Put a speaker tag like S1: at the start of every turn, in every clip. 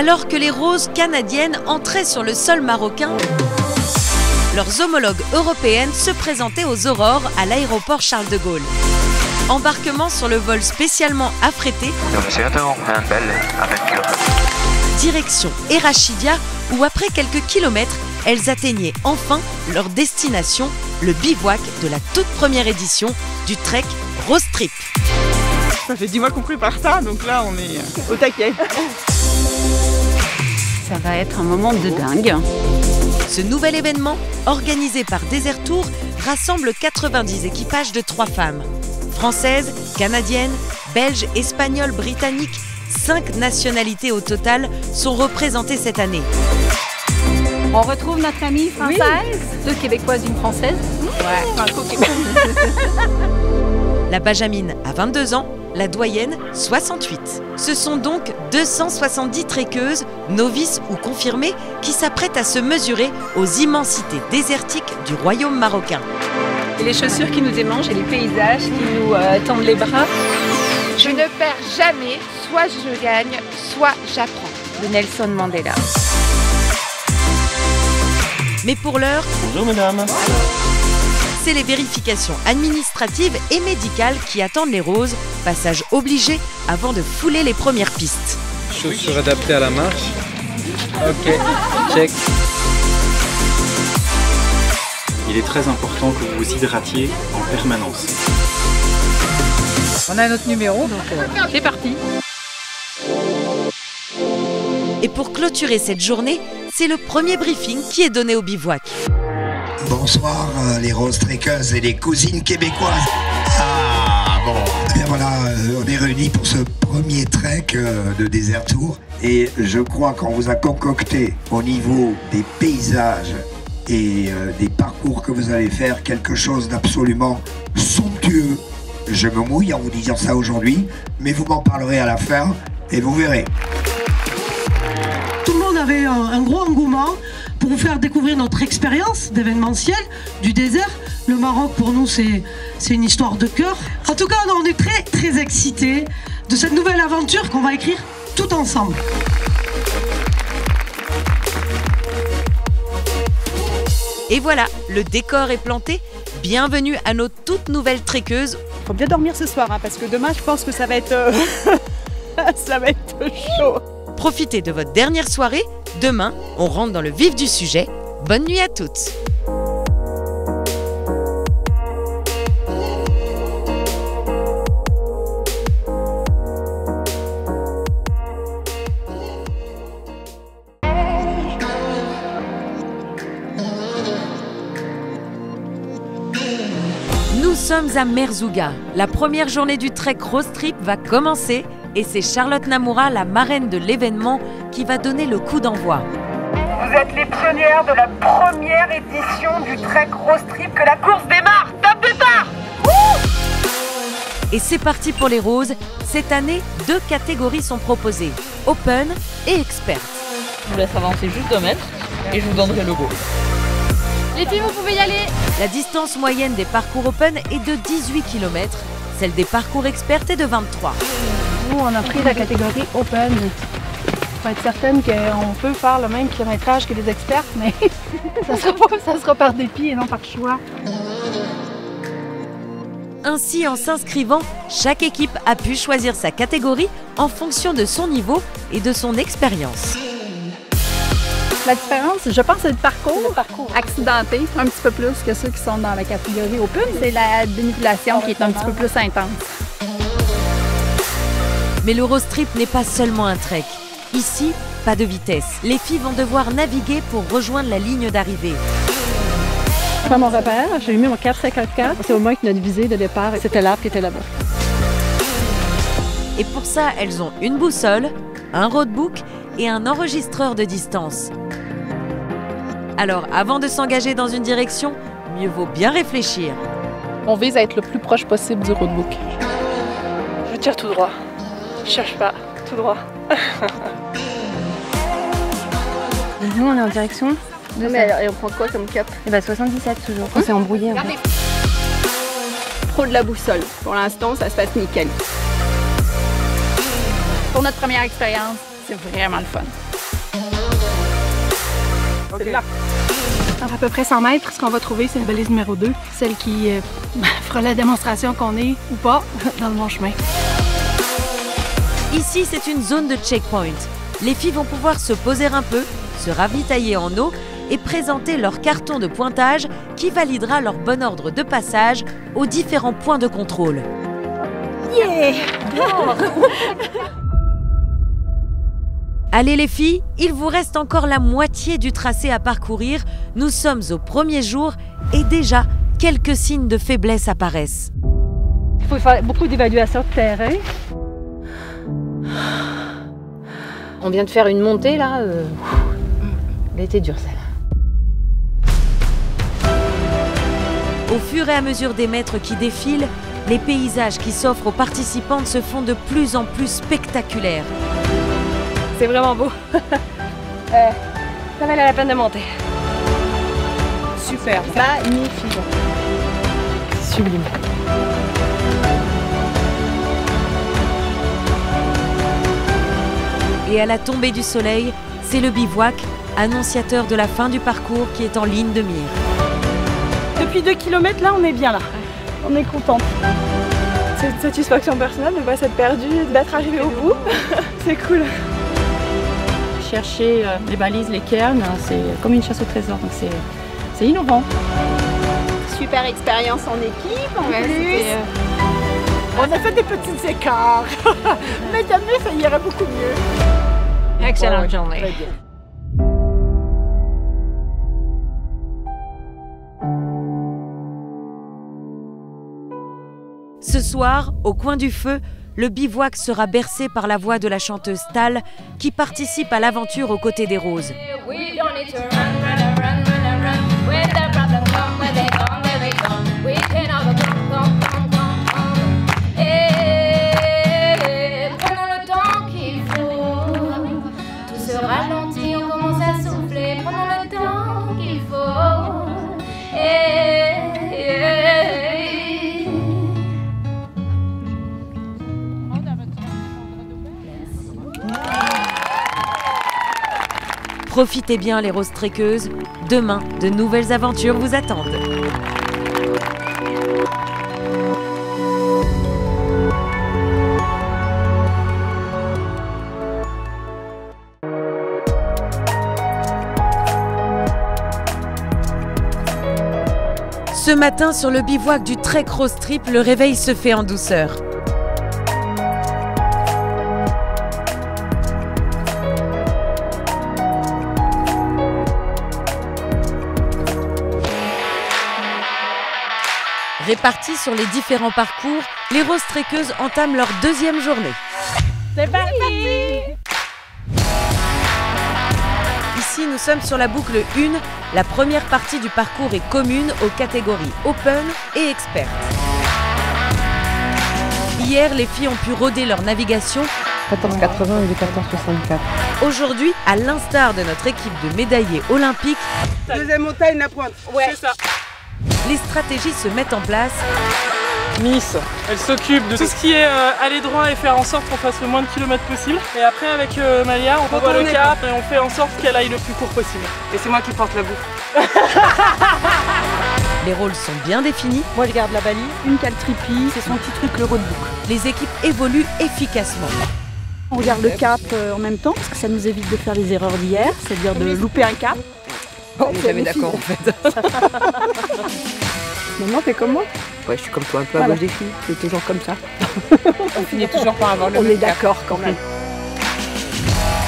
S1: Alors que les roses canadiennes entraient sur le sol marocain, leurs homologues européennes se présentaient aux aurores à l'aéroport Charles de Gaulle. Embarquement sur le vol spécialement affrété, direction Erachidia, où après quelques kilomètres, elles atteignaient enfin leur destination, le bivouac de la toute première édition du Trek Rose Trip.
S2: Ça fait 10 mois qu'on prépare ça, donc là on est au taquet.
S3: Ça va être un moment de dingue.
S1: Ce nouvel événement, organisé par Desert Tour, rassemble 90 équipages de 3 femmes. Françaises, canadiennes, belges, espagnoles, britanniques, 5 nationalités au total sont représentées cette année.
S3: On retrouve notre amie française, oui. 2 Québécoises, une Française.
S2: Ouais, franco-québécois.
S1: La Benjamine a 22 ans, la doyenne 68. Ce sont donc 270 trekkeuses, novices ou confirmées, qui s'apprêtent à se mesurer aux immensités désertiques du royaume marocain.
S3: Et les chaussures qui nous démangent et les paysages qui nous tendent les bras.
S4: Je ne perds jamais, soit je gagne, soit j'apprends.
S3: De Nelson Mandela.
S1: Mais pour l'heure,
S5: bonjour mesdames.
S1: C'est les vérifications administratives et médicales qui attendent les roses, passage obligé avant de fouler les premières pistes.
S5: Chaussures adaptées à la marche. Ok, check.
S6: Il est très important que vous vous hydratiez en permanence.
S3: On a notre numéro, donc c'est parti.
S1: Et pour clôturer cette journée, c'est le premier briefing qui est donné au bivouac.
S7: Bonsoir les roses trekkeuses et les cousines québécoises. Ah bon, et bien voilà, on est réunis pour ce premier trek de Desert Tour. Et je crois qu'on vous a concocté au niveau des paysages et des parcours que vous allez faire quelque chose d'absolument somptueux. Je me mouille en vous disant ça aujourd'hui, mais vous m'en parlerez à la fin et vous verrez.
S8: Tout le monde avait un gros engouement pour vous faire découvrir notre expérience d'événementiel du désert. Le Maroc, pour nous, c'est une histoire de cœur. En tout cas, on est très, très excités de cette nouvelle aventure qu'on va écrire tout ensemble.
S1: Et voilà, le décor est planté. Bienvenue à nos toutes nouvelles trekkeuses.
S2: Faut bien dormir ce soir, hein, parce que demain, je pense que ça va être, ça va être chaud.
S1: Profitez de votre dernière soirée. Demain, on rentre dans le vif du sujet. Bonne nuit à toutes. Nous sommes à Merzouga. La première journée du Trek Rose Trip va commencer et c'est Charlotte Namoura, la marraine de l'événement, qui va donner le coup d'envoi.
S9: Vous êtes les pionnières de la première édition du Trek Rose Trip. Que la course démarre. Top départ.
S1: Et c'est parti pour les roses. Cette année, 2 catégories sont proposées, Open et Expert.
S10: Je vous laisse avancer juste 2 mètres et je vous donnerai le go.
S4: Les filles, vous pouvez y aller.
S1: La distance moyenne des parcours Open est de 18 km. Celle des parcours Expert est de 23.
S11: Nous, on a pris la catégorie Open pour être certaine qu'on peut faire le même kilométrage que les experts, mais ça sera par dépit et non par choix.
S1: Ainsi, en s'inscrivant, chaque équipe a pu choisir sa catégorie en fonction de son niveau et de son expérience.
S11: La différence, je pense, c'est le parcours accidenté, un petit peu plus que ceux qui sont dans la catégorie Open. C'est la dénivellation qui est un petit peu plus intense.
S1: Mais le Rose Trip n'est pas seulement un trek. Ici, pas de vitesse. Les filles vont devoir naviguer pour rejoindre la ligne d'arrivée.
S11: Je prends mon repère, j'ai mis mon 454. C'est au moins que notre visée de départ, c'était l'arbre qui était là-bas.
S1: Et pour ça, elles ont une boussole, un roadbook et un enregistreur de distance. Alors, avant de s'engager dans une direction, mieux vaut bien réfléchir.
S11: On vise à être le plus proche possible du roadbook. Je tire tout droit. Je cherche pas, tout droit.
S3: Nous, on est en direction.
S11: Mais on prend quoi comme cap?
S3: Et bah 77 toujours. On s'est embrouillé. En fait.
S11: Pro de la boussole. Pour l'instant, ça se passe nickel. Pour notre première expérience, c'est vraiment le fun.
S2: Celle-là.
S11: À peu près 100 mètres, ce qu'on va trouver, c'est une balise numéro 2, celle qui fera la démonstration qu'on est ou pas dans le bon chemin.
S1: Ici, c'est une zone de checkpoint. Les filles vont pouvoir se poser un peu, se ravitailler en eau et présenter leur carton de pointage qui validera leur bon ordre de passage aux différents points de contrôle.
S2: Yeah!
S1: Allez les filles, il vous reste encore la moitié du tracé à parcourir. Nous sommes au premier jour et déjà, quelques signes de faiblesse apparaissent.
S2: Il faut faire beaucoup d'évaluations de terrain.
S3: On vient de faire une montée là. Elle a été dure celle-là.
S1: Au fur et à mesure des mètres qui défilent, les paysages qui s'offrent aux participantes se font de plus en plus spectaculaires.
S2: C'est vraiment beau. Ça valait la peine de monter. Super. Magnifique.
S3: Sublime.
S1: Et à la tombée du soleil, c'est le bivouac, annonciateur de la fin du parcours qui est en ligne de mire.
S2: Depuis 2 km là, on est bien là. On est contente. C'est une satisfaction personnelle de ne pas s'être perdu, d'être arrivé au bout. C'est cool.
S10: Chercher les balises, les cairns, c'est comme une chasse au trésor, donc c'est innovant.
S2: Super expérience en équipe en plus. On a fait des petits écarts, mais jamais ça irait beaucoup mieux.
S3: Excellente journée.
S1: Ce soir, au coin du feu, le bivouac sera bercé par la voix de la chanteuse Tal qui participe à l'aventure aux côtés des roses. Profitez bien les roses tréqueuses, demain de nouvelles aventures vous attendent. Ce matin sur le bivouac du Trek Rose Trip, le réveil se fait en douceur. Répartis sur les différents parcours, les roses tréqueuses entament leur deuxième journée.
S2: C'est parti!
S1: Ici, nous sommes sur la boucle 1. La première partie du parcours est commune aux catégories Open et Expert. Hier, les filles ont pu rôder leur navigation.
S10: 1480 et 1464.
S1: Aujourd'hui, à l'instar de notre équipe de médaillés olympiques,
S2: Deuxième montagne, la pointe. Ouais. C'est ça.
S1: les stratégies se mettent en place.
S12: Miss, elle s'occupe de tout ce qui est aller droit et faire en sorte qu'on fasse le moins de kilomètres possible. Et après avec Malia, on revoit le cap et on fait en sorte qu'elle aille le plus court possible. Et c'est moi qui porte la bouffe.
S1: Les rôles sont bien définis.
S2: Moi je garde la balise, une caltripie, c'est son petit truc le roadbook.
S1: Les équipes évoluent efficacement.
S2: On regarde le cap en même temps parce que ça nous évite de faire les erreurs d'hier, c'est-à-dire de louper un cap.
S10: On est jamais d'accord en fait.
S2: Maman, t'es comme moi?
S10: Ouais, je suis comme toi, un peu à gauche des filles, c'est toujours comme ça.
S2: On finit toujours par avoir le même cap. On est d'accord quand même.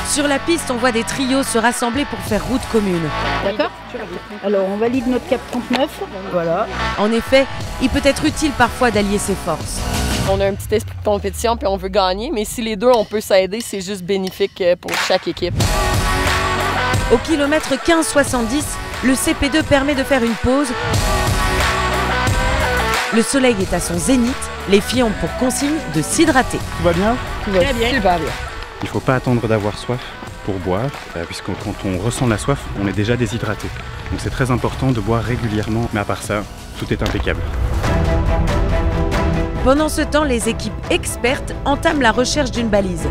S1: Sur la piste, on voit des trios se rassembler pour faire route commune.
S2: D'accord. Alors on valide notre cap 39. Voilà.
S1: En effet, il peut être utile parfois d'allier ses forces.
S10: On a un petit esprit de compétition puis on veut gagner, mais si les deux on peut s'aider, c'est juste bénéfique pour chaque équipe.
S1: Au kilomètre 15,70, le CP2 permet de faire une pause. Le soleil est à son zénith. Les filles ont pour consigne de s'hydrater.
S6: Tout va bien?
S10: Tout va bien. Super bien.
S6: Il ne faut pas attendre d'avoir soif pour boire, puisque quand on ressent la soif, on est déjà déshydraté. Donc c'est très important de boire régulièrement, mais à part ça, tout est impeccable.
S1: Pendant ce temps, les équipes expertes entament la recherche d'une balise.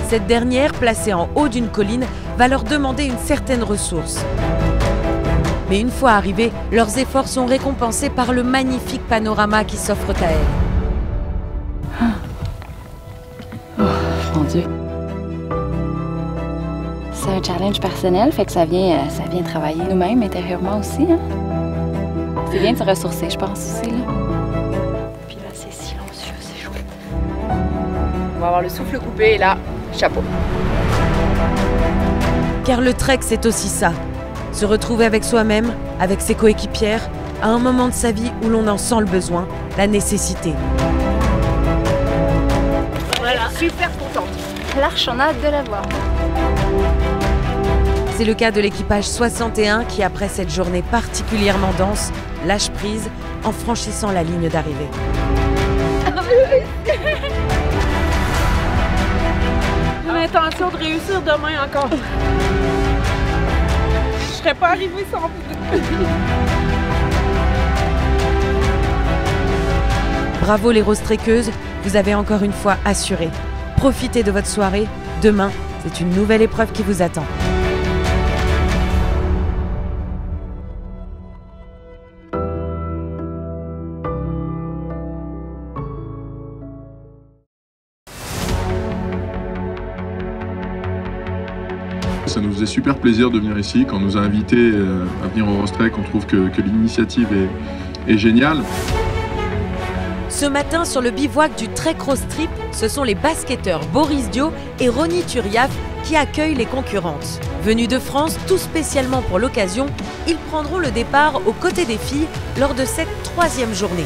S1: Cette dernière, placée en haut d'une colline, va leur demander une certaine ressource. Mais une fois arrivés, leurs efforts sont récompensés par le magnifique panorama qui s'offre à elles.
S13: Oh, mon Dieu. C'est un challenge personnel, fait que ça vient travailler nous-mêmes intérieurement aussi. Hein? C'est bien de se ressourcer, je pense aussi. Là. Puis là, c'est silencieux, c'est chouette.
S10: On va avoir le souffle coupé et là, chapeau.
S1: Car le trek, c'est aussi ça. Se retrouver avec soi-même, avec ses coéquipières, à un moment de sa vie où l'on en sent le besoin, la nécessité.
S2: Voilà, super contente.
S13: L'arche, on a hâte de la voir.
S1: C'est le cas de l'équipage 61 qui, après cette journée particulièrement dense, lâche prise en franchissant la ligne d'arrivée.
S2: J'ai l'intention de réussir demain encore. Je serais pas arrivée sans vous.
S1: Bravo les roses trekkeuses, vous avez encore une fois assuré. Profitez de votre soirée. Demain, c'est une nouvelle épreuve qui vous attend.
S14: Ça nous faisait super plaisir de venir ici. Quand on nous a invités à venir au Rostrek, on trouve que l'initiative est géniale.
S1: Ce matin, sur le bivouac du Trek Rostrip, ce sont les basketteurs Boris Dio et Ronnie Turiaf qui accueillent les concurrentes. Venus de France, tout spécialement pour l'occasion, ils prendront le départ aux côtés des filles lors de cette 3e journée.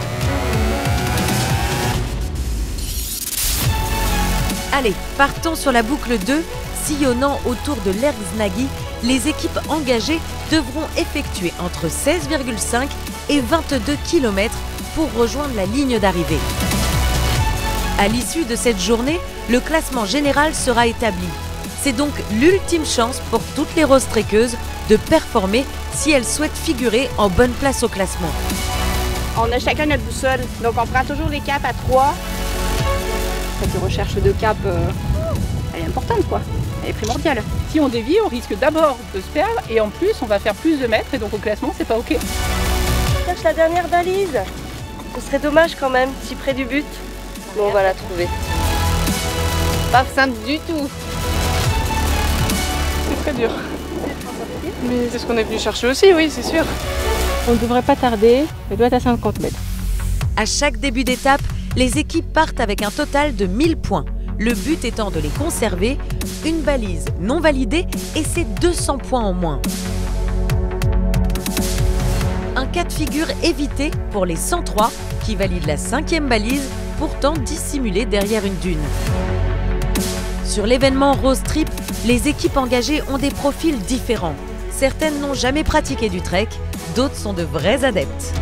S1: Allez, partons sur la boucle 2. Sillonnant autour de l'Erznagi, les équipes engagées devront effectuer entre 16,5 et 22 km pour rejoindre la ligne d'arrivée. À l'issue de cette journée, le classement général sera établi. C'est donc l'ultime chance pour toutes les roses trekkeuses de performer si elles souhaitent figurer en bonne place au classement.
S2: On a chacun notre boussole, donc on prend toujours les caps à 3.
S3: Cette recherche de cap, elle est importante quoi. Elle est primordiale. Si on dévie, on risque d'abord de se perdre et en plus on va faire plus de mètres et donc au classement c'est pas ok.
S10: Je cherche la dernière balise. Ce serait dommage quand même, si près du but. Bon, on va la trouver. Pas simple du tout.
S12: C'est très dur. Mais c'est ce qu'on est venu chercher aussi, oui, c'est sûr.
S3: On ne devrait pas tarder, elle doit être à 50 mètres.
S1: À chaque début d'étape, les équipes partent avec un total de 1000 points. Le but étant de les conserver, une balise non validée et c'est 200 points en moins. Un cas de figure évité pour les 103 qui valident la 5e balise, pourtant dissimulée derrière une dune. Sur l'événement Rostrip, les équipes engagées ont des profils différents. Certaines n'ont jamais pratiqué du trek, d'autres sont de vrais adeptes.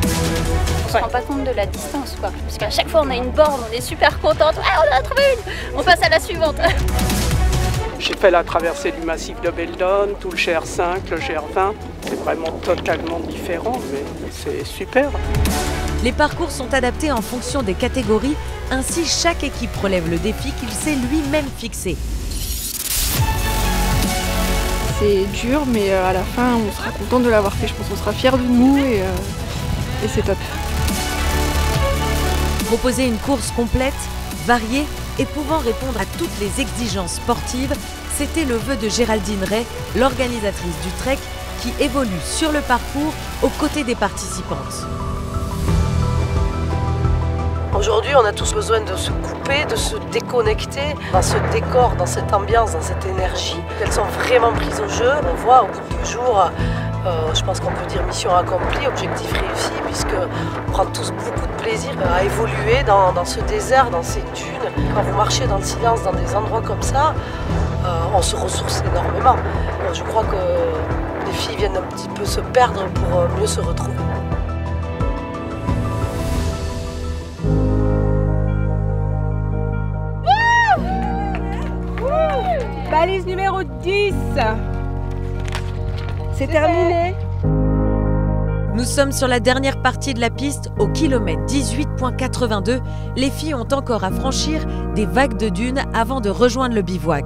S13: On se rend pas compte de la distance quoi. Parce qu'à chaque fois on a une borne, on est super contente. Ouais, on en a trouvé une. On passe à la suivante.
S12: J'ai fait la traversée du massif de Beldon, tout le GR5, le GR20. C'est vraiment totalement différent, mais c'est super.
S1: Les parcours sont adaptés en fonction des catégories, ainsi chaque équipe relève le défi qu'il s'est lui-même fixé.
S11: C'est dur, mais à la fin on sera content de l'avoir fait. Je pense qu'on sera fiers de nous et c'est top.
S1: Proposer une course complète, variée et pouvant répondre à toutes les exigences sportives, c'était le vœu de Géraldine Ray, l'organisatrice du trek, qui évolue sur le parcours aux côtés des participantes.
S15: Aujourd'hui, on a tous besoin de se couper, de se déconnecter dans ce décor, dans cette ambiance, dans cette énergie. Elles sont vraiment prises au jeu. On voit au bout de 2 jours, je pense qu'on peut dire mission accomplie, objectif réussi, puisqu'on prend tous beaucoup de plaisir à évoluer dans ce désert, dans ces dunes. Quand vous marchez dans le silence, dans des endroits comme ça, on se ressource énormément. Je crois que les filles viennent un petit peu se perdre pour mieux se retrouver.
S2: Balise numéro 10. C'est terminé.
S1: Nous sommes sur la dernière partie de la piste, au kilomètre 18.82. Les filles ont encore à franchir des vagues de dunes avant de rejoindre le bivouac.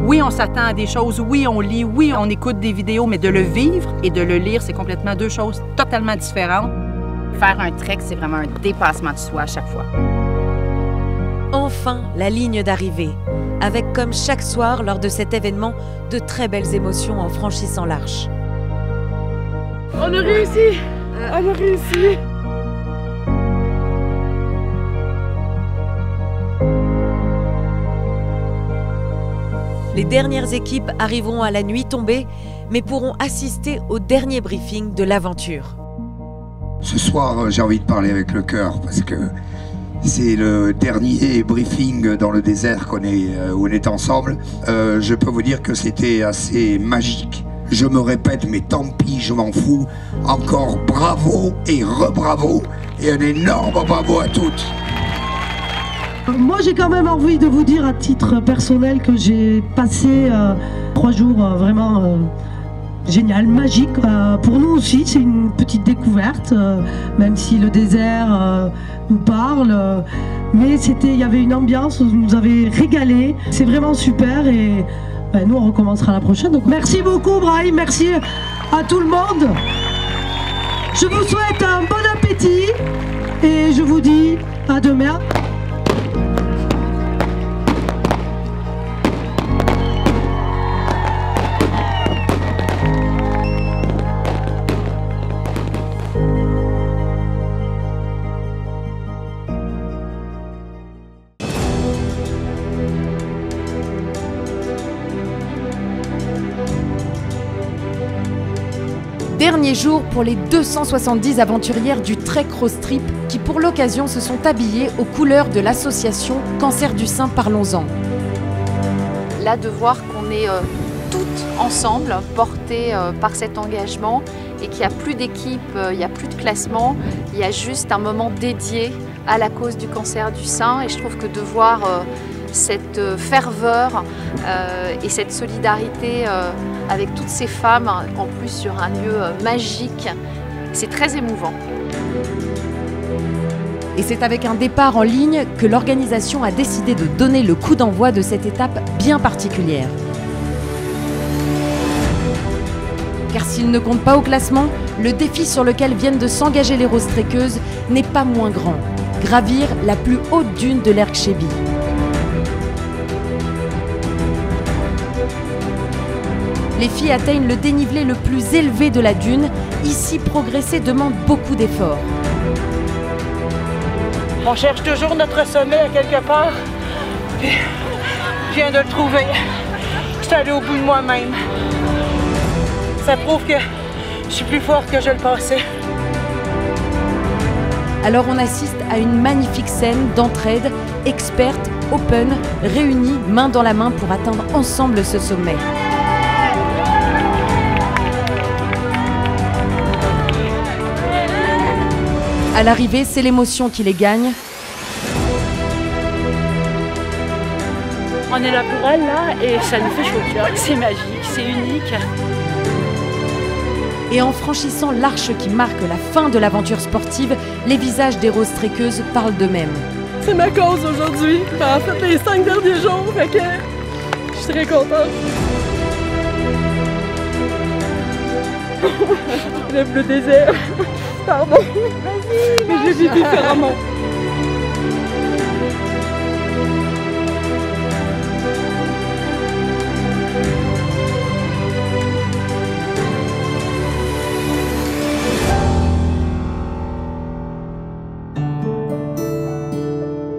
S3: Oui, on s'attend à des choses, oui, on lit, oui, on écoute des vidéos, mais de le vivre et de le lire, c'est complètement deux choses totalement différentes. Faire un trek, c'est vraiment un dépassement de soi à chaque fois.
S1: Enfin, la ligne d'arrivée, avec comme chaque soir lors de cet événement, de très belles émotions en franchissant l'arche.
S2: On a réussi! On a réussi!
S1: Les dernières équipes arriveront à la nuit tombée, mais pourront assister au dernier briefing de l'aventure.
S7: Ce soir, j'ai envie de parler avec le cœur parce que c'est le dernier briefing dans le désert où on est ensemble. Je peux vous dire que c'était assez magique. Je me répète, mais tant pis, je m'en fous. Encore bravo et re-bravo et un énorme bravo à toutes.
S8: Moi, j'ai quand même envie de vous dire à titre personnel que j'ai passé 3 jours vraiment génial, magique. Pour nous aussi, c'est une petite découverte, même si le désert nous parle. Mais il y avait une ambiance, on nous avait régalé. C'est vraiment super et nous, on recommencera la prochaine. Donc, merci beaucoup, Brahim. Merci à tout le monde. Je vous souhaite un bon appétit et je vous dis à demain.
S1: Dernier jour pour les 270 aventurières du Trek Rose Trip qui pour l'occasion se sont habillées aux couleurs de l'association Cancer du sein Parlons-en.
S13: Là, de voir qu'on est toutes ensemble, portées par cet engagement et qu'il n'y a plus d'équipe, il n'y a plus de classement, il y a juste un moment dédié à la cause du cancer du sein et je trouve que de voir cette ferveur et cette solidarité avec toutes ces femmes, en plus sur un lieu magique, c'est très émouvant.
S1: Et c'est avec un départ en ligne que l'organisation a décidé de donner le coup d'envoi de cette étape bien particulière. Car s'il ne compte pas au classement, le défi sur lequel viennent de s'engager les roses trekkeuses n'est pas moins grand. Gravir la plus haute dune de l'Erkshébie. Les filles atteignent le dénivelé le plus élevé de la dune. Ici, progresser demande beaucoup d'efforts.
S2: On cherche toujours notre sommet à quelque part. Puis, je viens de le trouver. Je suis allée au bout de moi-même. Ça prouve que je suis plus forte que je le pensais.
S1: Alors on assiste à une magnifique scène d'entraide, expertes, open, réunies main dans la main pour atteindre ensemble ce sommet. À l'arrivée, c'est l'émotion qui les gagne.
S3: On est là pour elle, là, et ça nous fait chaud au cœur. C'est magique, c'est unique.
S1: Et en franchissant l'arche qui marque la fin de l'aventure sportive, les visages des roses trekkeuses parlent d'eux-mêmes.
S2: C'est ma cause aujourd'hui. En fait, les 5 derniers jours, fait que je suis très contente. Lève le désert. Pardon. Vas-y, mais je le vis différemment.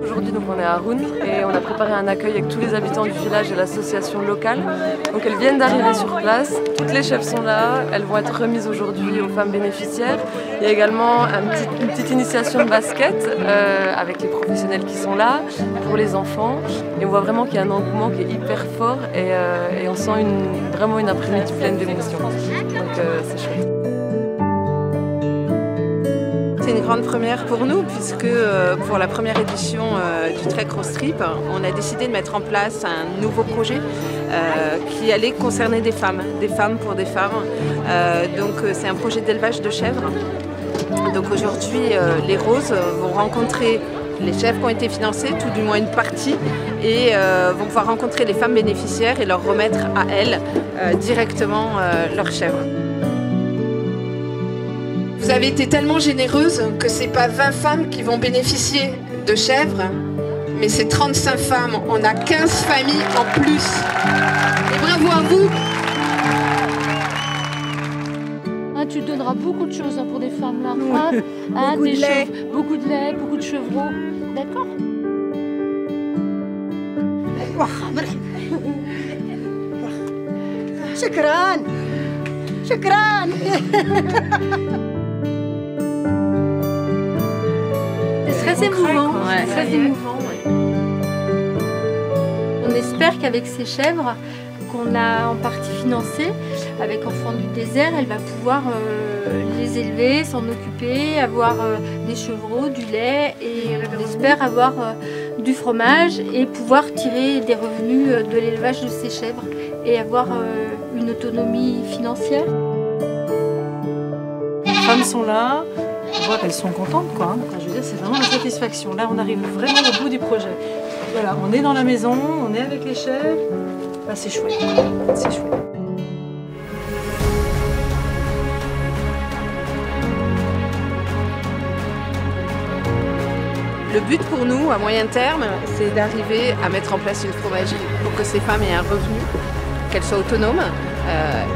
S16: Aujourd'hui, donc on est à Roun et on a préparé un accueil avec tous les habitants du village et l'association locale. Donc elles viennent d'arriver sur place, toutes les chefs sont là, elles vont être remises aujourd'hui aux femmes bénéficiaires. Il y a également une petite initiation de basket avec les professionnels qui sont là, pour les enfants. Et on voit vraiment qu'il y a un engouement qui est hyper fort et on sent vraiment une après-midi pleine d'émotions. Donc c'est chouette.
S17: C'est une grande première pour nous puisque pour la première édition du Trek Rose Trip, on a décidé de mettre en place un nouveau projet qui allait concerner des femmes pour des femmes. Donc c'est un projet d'élevage de chèvres. Donc aujourd'hui les roses vont rencontrer Les chèvres qui ont été financées, tout du moins une partie, et vont pouvoir rencontrer les femmes bénéficiaires et leur remettre à elles directement leurs chèvres. Vous avez été tellement généreuse que c'est pas 20 femmes qui vont bénéficier de chèvres, mais c'est 35 femmes. On a 15 familles en plus. Et bravo à vous.
S11: Ah, tu donneras beaucoup de choses pour des femmes là.
S17: Oui.
S11: Beaucoup de lait. Beaucoup de lait, beaucoup de chevreaux. D'accord.
S8: شكرا شكرا.
S11: C'est très émouvant. Ouais. Très émouvant. Ouais. On espère qu'avec ces chèvres qu'on a en partie financées, avec Enfants du désert, elle va pouvoir les élever, s'en occuper, avoir des chevreaux, du lait, et on espère avoir du fromage et pouvoir tirer des revenus de l'élevage de ces chèvres et avoir une autonomie financière.
S2: Les femmes sont là, on voit qu'elles sont contentes, quoi. Enfin, je veux dire, c'est vraiment la satisfaction. Là, on arrive vraiment au bout du projet. Voilà, on est dans la maison, on est avec les chèvres. Bah, c'est chouette, c'est chouette.
S17: Le but pour nous, à moyen terme, c'est d'arriver à mettre en place une fromagerie pour que ces femmes aient un revenu, qu'elles soient autonomes,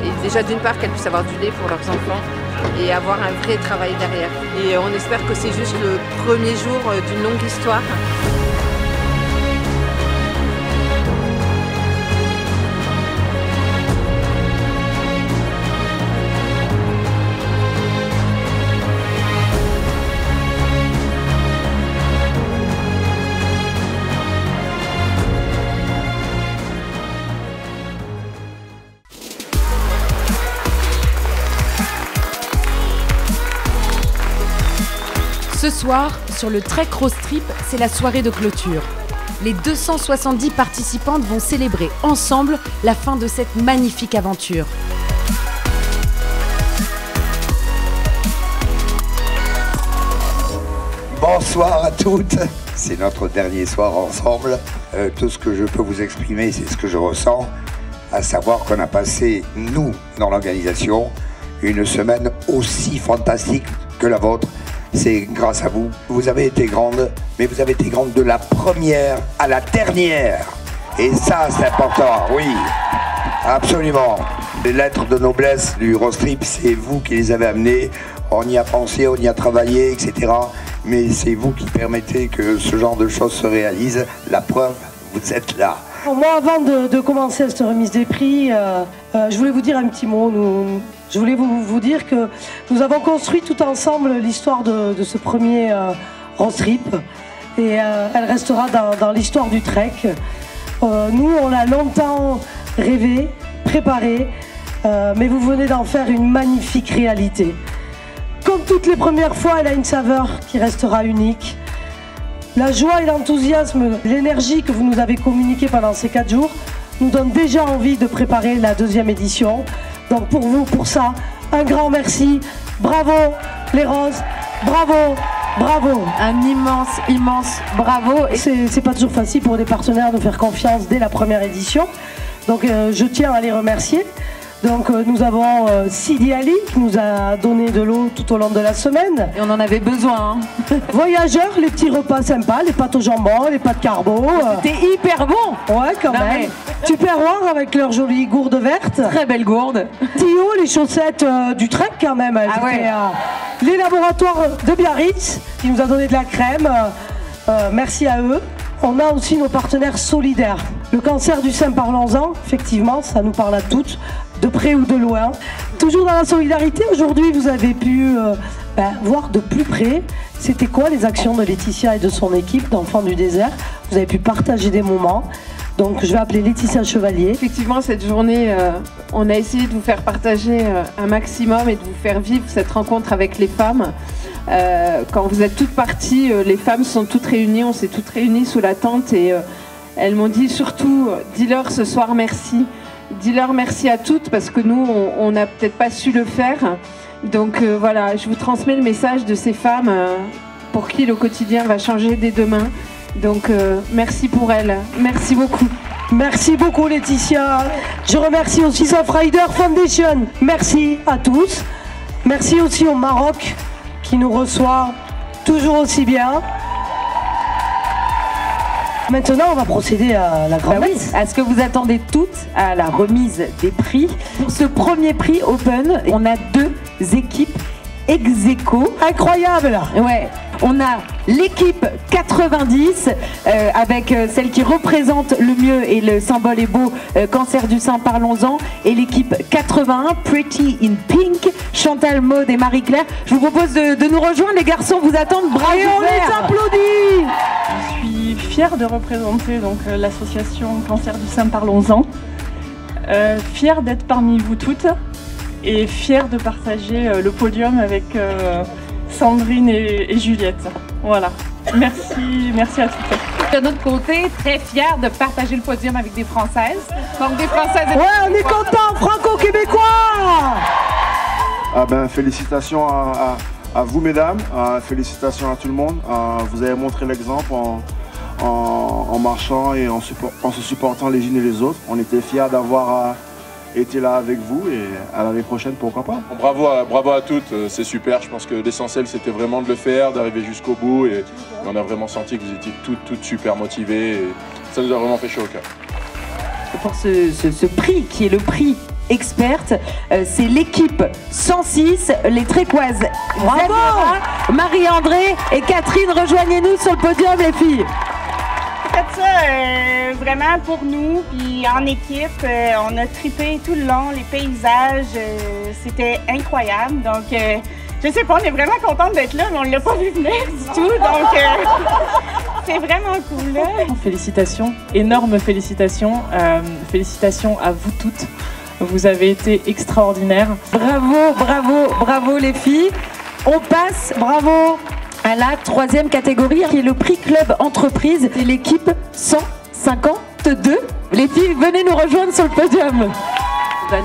S17: et déjà d'une part qu'elles puissent avoir du lait pour leurs enfants et avoir un vrai travail derrière. Et on espère que c'est juste le premier jour d'une longue histoire.
S1: Ce soir, sur le Trek Road Trip, c'est la soirée de clôture. Les 270 participantes vont célébrer ensemble la fin de cette magnifique aventure.
S7: Bonsoir à toutes, c'est notre dernier soir ensemble. Tout ce que je peux vous exprimer, c'est ce que je ressens, à savoir qu'on a passé, nous, dans l'organisation, une semaine aussi fantastique que la vôtre. C'est grâce à vous. Vous avez été grande, mais vous avez été grande de la première à la dernière. Et ça, c'est important, oui, absolument. Les lettres de noblesse du road trip, c'est vous qui les avez amenées. On y a pensé, on y a travaillé, etc. Mais c'est vous qui permettez que ce genre de choses se réalisent. La preuve, vous êtes là.
S8: Moi, avant de commencer cette remise des prix, je voulais vous dire un petit mot. Je voulais vous dire que nous avons construit tout ensemble l'histoire de ce premier road trip. Et elle restera dans l'histoire du trek. Nous, on l'a longtemps rêvé, préparé, mais vous venez d'en faire une magnifique réalité. Comme toutes les premières fois, elle a une saveur qui restera unique. La joie et l'enthousiasme, l'énergie que vous nous avez communiquée pendant ces 4 jours nous donnent déjà envie de préparer la 2e édition. Donc pour vous, pour ça, un grand merci. Bravo les roses, bravo, bravo.
S1: Un immense, immense bravo.
S8: C'est pas toujours facile pour des partenaires de faire confiance dès la première édition. Donc je tiens à les remercier. Donc nous avons Sidi Ali qui nous a donné de l'eau tout au long de la semaine.
S1: Et on en avait besoin. Hein.
S8: Voyageurs, les petits repas sympas, les pâtes au jambon, les pâtes carbo.
S1: C'était hyper bon.
S8: Ouais, quand même. Tupperware avec leurs jolies gourdes vertes.
S1: Très belle gourde.
S8: Tio, les chaussettes du trek quand même.
S1: Ah ouais.
S8: Les laboratoires de Biarritz qui nous a donné de la crème. Merci à eux. On a aussi nos partenaires solidaires. Le cancer du sein, parlons-en. Effectivement, ça nous parle à toutes, de près ou de loin. Toujours dans la solidarité, aujourd'hui, vous avez pu voir de plus près c'était quoi les actions de Laetitia et de son équipe d'Enfants du désert. Vous avez pu partager des moments. Donc je vais appeler Laetitia Chevalier.
S17: Effectivement, cette journée, on a essayé de vous faire partager un maximum et de vous faire vivre cette rencontre avec les femmes. Quand vous êtes toutes parties, les femmes sont toutes réunies, on s'est toutes réunies sous la tente et elles m'ont dit surtout, dis-leur ce soir merci. Dis-leur merci à toutes parce que nous, on n'a peut-être pas su le faire. Donc voilà, je vous transmets le message de ces femmes
S3: pour qui le quotidien va changer dès demain. Donc merci pour elle, merci beaucoup.
S8: Merci beaucoup Laetitia. Je remercie aussi Soft Rider Foundation. Merci à tous. Merci aussi au Maroc qui nous reçoit toujours aussi bien. Maintenant, on va procéder à la grande messe.
S18: Est-ce que vous attendez toutes à la remise des prix? Pour ce premier prix Open, on a 2 équipes ex-aequo.
S8: Incroyable!
S18: Ouais. On a l'équipe 90 avec celle qui représente le mieux et le symbole est beau, cancer du sein, parlons-en. Et l'équipe 81, Pretty in Pink, Chantal, Maud et Marie-Claire. Je vous propose de nous rejoindre, les garçons vous attendent, bravo.
S8: Et on les applaudit.
S12: Je suis fière de représenter l'association Cancer du sein, parlons-en. Fière d'être parmi vous toutes et fière de partager le podium avec Sandrine et Juliette. Voilà. Merci à toutes.
S3: De notre côté, très fière de partager le podium avec des Françaises. Donc des Françaises.
S8: Ouais, on est contents, franco-québécois.
S19: Félicitations à vous mesdames, félicitations à tout le monde. Vous avez montré l'exemple en marchant et en se supportant les unes et les autres. On était fiers d'avoir été là avec vous et à l'année prochaine, pourquoi pas.
S14: Bravo à toutes, c'est super. Je pense que l'essentiel c'était vraiment de le faire, d'arriver jusqu'au bout et on a vraiment senti que vous étiez toutes super motivées et ça nous a vraiment fait chaud au cœur.
S18: Pour ce prix qui est le prix experte, c'est l'équipe 106, les Trécoises.
S8: Bravo!
S18: Marie-André et Catherine, rejoignez-nous sur le podium les filles.
S20: Fait ça vraiment pour nous, puis en équipe, on a trippé tout le long, les paysages, c'était incroyable. Donc, je sais pas, on est vraiment contente d'être là, mais on l'a pas vu venir du tout, donc c'est vraiment cool. Là.
S12: Félicitations, énormes félicitations, félicitations à vous toutes. Vous avez été extraordinaires.
S18: Bravo les filles. On passe, bravo, à la 3e catégorie qui est le prix Club Entreprise. C'est l'équipe 152. Les filles, venez nous rejoindre sur le podium.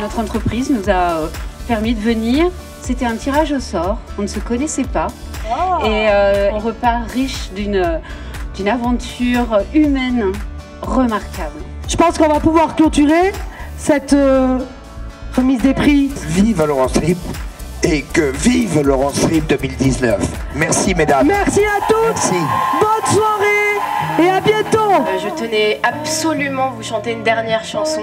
S3: Notre entreprise nous a permis de venir. C'était un tirage au sort, on ne se connaissait pas. Oh. Et on repart riche d'une aventure humaine remarquable.
S8: Je pense qu'on va pouvoir clôturer cette remise des prix.
S7: Vive l'Eurostrip et que vive l'Eurostrip 2019. Merci mesdames.
S8: Merci à toutes.
S7: Merci.
S8: Bonne soirée et à bientôt.
S10: Je tenais absolument vous chanter une dernière chanson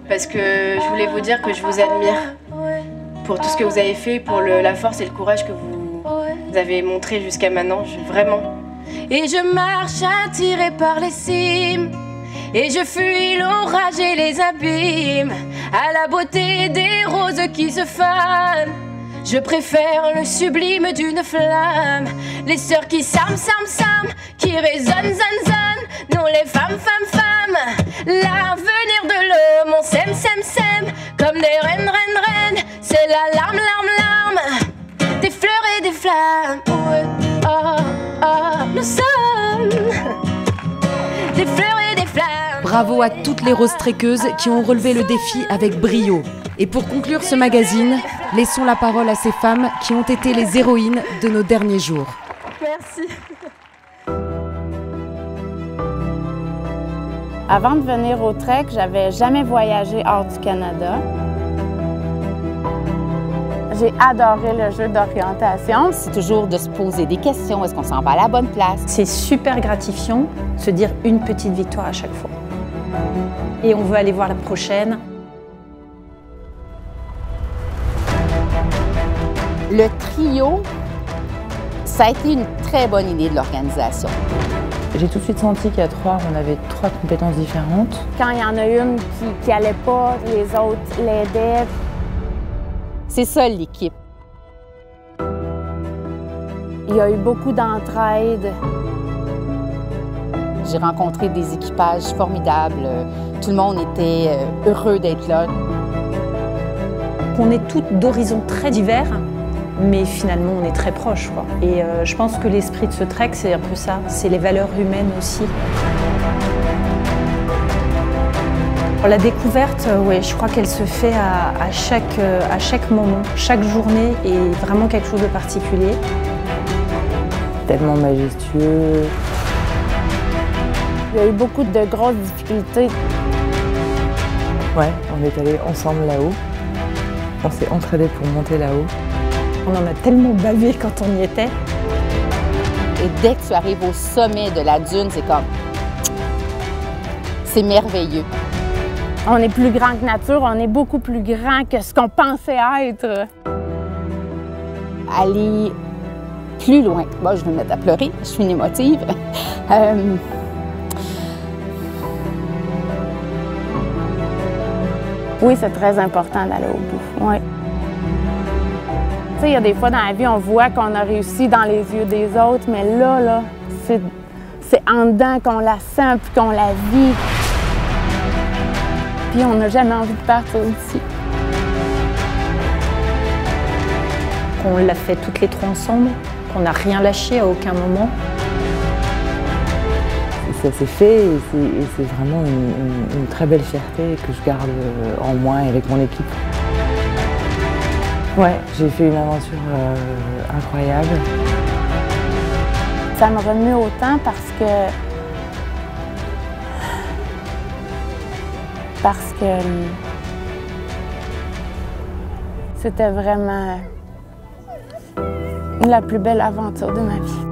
S10: parce que je voulais vous dire que je vous admire pour tout ce que vous avez fait, pour la force et le courage que vous avez montré jusqu'à maintenant, vraiment. Et je marche attirée par les cimes et je fuis l'orage et les abîmes, à la beauté des roses qui se fanent. Je préfère le sublime d'une flamme, les sœurs qui s'aiment, qui résonnent, nous les femmes, l'avenir de l'homme, on s'aime, comme des reines, c'est la larme, des fleurs et des flammes, nous sommes des fleurs et des flammes.
S1: Bravo à toutes les roses tréqueuses qui ont relevé le défi avec brio. Et pour conclure ce magazine, laissons la parole à ces femmes qui ont été les héroïnes de nos derniers jours.
S10: Merci.
S21: Avant de venir au Trek, j'avais jamais voyagé hors du Canada. J'ai adoré le jeu d'orientation.
S22: C'est toujours de se poser des questions. Est-ce qu'on s'en va à la bonne place?
S23: C'est super gratifiant de se dire une petite victoire à chaque fois. Et on veut aller voir la prochaine.
S22: Le trio, ça a été une très bonne idée de l'organisation.
S24: J'ai tout de suite senti qu'à 3, on avait 3 compétences différentes.
S21: Quand il y en a une qui n'allait pas, les autres l'aidaient.
S22: C'est ça l'équipe.
S21: Il y a eu beaucoup d'entraide.
S22: J'ai rencontré des équipages formidables. Tout le monde était heureux d'être là.
S23: On est toutes d'horizons très divers, mais finalement on est très proches, quoi. Et je pense que l'esprit de ce trek, c'est un peu ça, c'est les valeurs humaines aussi. La découverte, ouais, je crois qu'elle se fait à chaque moment. Chaque journée est vraiment quelque chose de particulier.
S24: tellement majestueux.
S21: Il y a eu beaucoup de grosses difficultés.
S24: Ouais, on est allés ensemble là-haut. On s'est entraînés pour monter là-haut.
S23: On en a tellement bavé quand on y était.
S22: Et dès que tu arrives au sommet de la dune, c'est comme... C'est merveilleux.
S21: On est plus grand que nature, on est beaucoup plus grand que ce qu'on pensait être.
S22: Aller plus loin. Moi, je vais me mettre à pleurer, je suis une émotive.
S21: Oui, c'est très important d'aller au bout. Ouais. Tu sais, il y a des fois dans la vie, on voit qu'on a réussi dans les yeux des autres, mais là, c'est en dedans qu'on la sent puis qu'on la vit. Puis on n'a jamais envie de partir d'ici.
S23: On l'a fait toutes les trois ensemble, qu'on n'a rien lâché à aucun moment.
S24: Ça s'est fait et c'est vraiment une très belle fierté que je garde en moi et avec mon équipe. Ouais, j'ai fait une aventure incroyable.
S21: Ça me remet autant parce que c'était vraiment la plus belle aventure de ma vie.